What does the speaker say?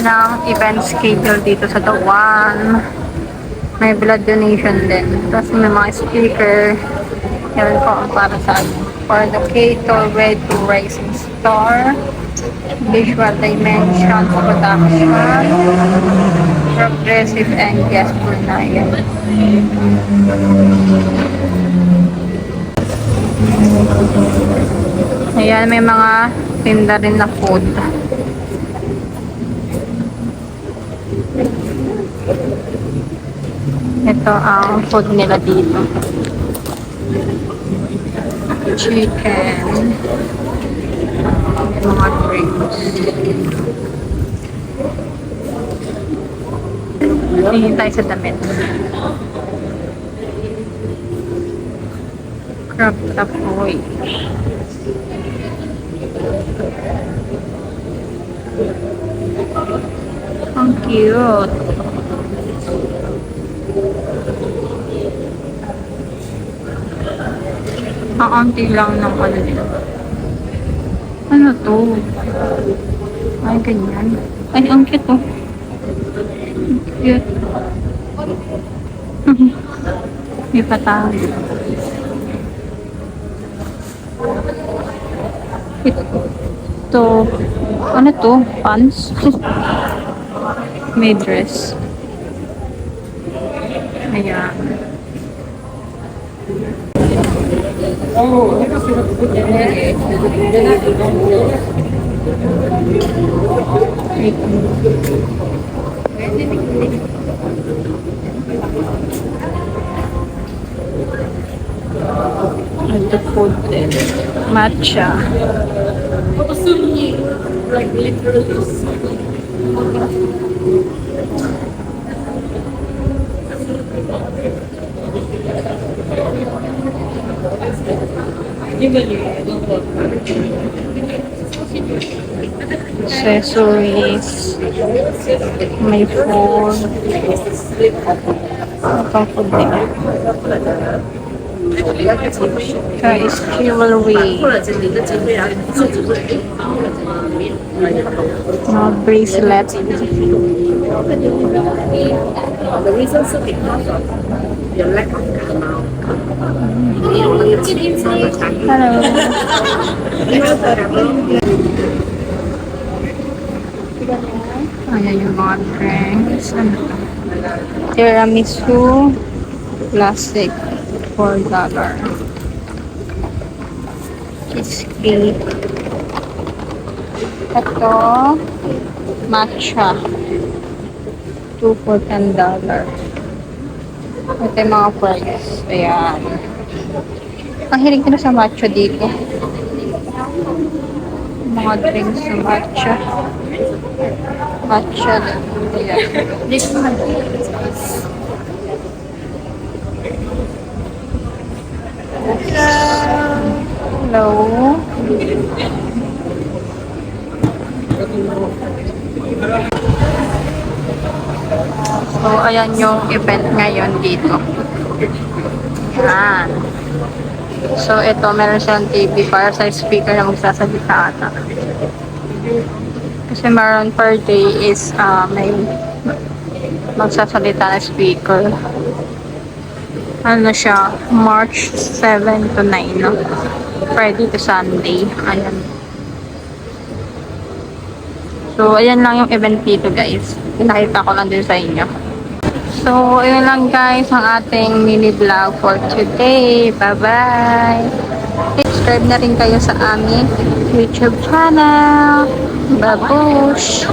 Ayan ang event schedule dito sa The One. May blood donation din. Tapos may mga speaker. Yan po ang para sa ano. For the Cato Red Rising Star. Visual Dimension Production. Progressive and Gesture na yan. Ayan, may mga tinda rin na food. Ito ang food nila dito. Chicken. Mga drinks. Tingin tayo sa damit. Crop top boy. Ang cute. Ang auntie lang ng ano nila. Ano to? Ay, ganyan. Ay, ang cute oh. Cute. May patay. Ito. Ano to? Pants? May dress. Ayan. Ito food din. Matcha. Like literally. Accessories. May food. Itong food nila. Ito is jewelry. Mga bracelet. The reason is because of your lack of caramel. Hello. Ayan yung mga drinks. Ano to? Tiramisu Classic. $4. Cheesecake. Ito, matcha. 2 for $10. Ito yung mga price. Ayan. Ang hilig ko na sa matcha dito. Mga drinks sa matcha. Matcha din. Ayan. Hello. So, ayan yung event ngayon dito. Ayan. So, ito, meron siyang TV para sa speaker na magsasalita ata. Kasi meron per day is may magsasalita na speaker. Ano siya, March 7 to 9, no? Friday to Sunday. Ayan. So, ayan lang yung event dito, guys. Pinakita ko lang din sa inyo. So, ayun lang guys ang ating mini vlog for today. Bye-bye! Subscribe na rin kayo sa aming YouTube channel. Babush!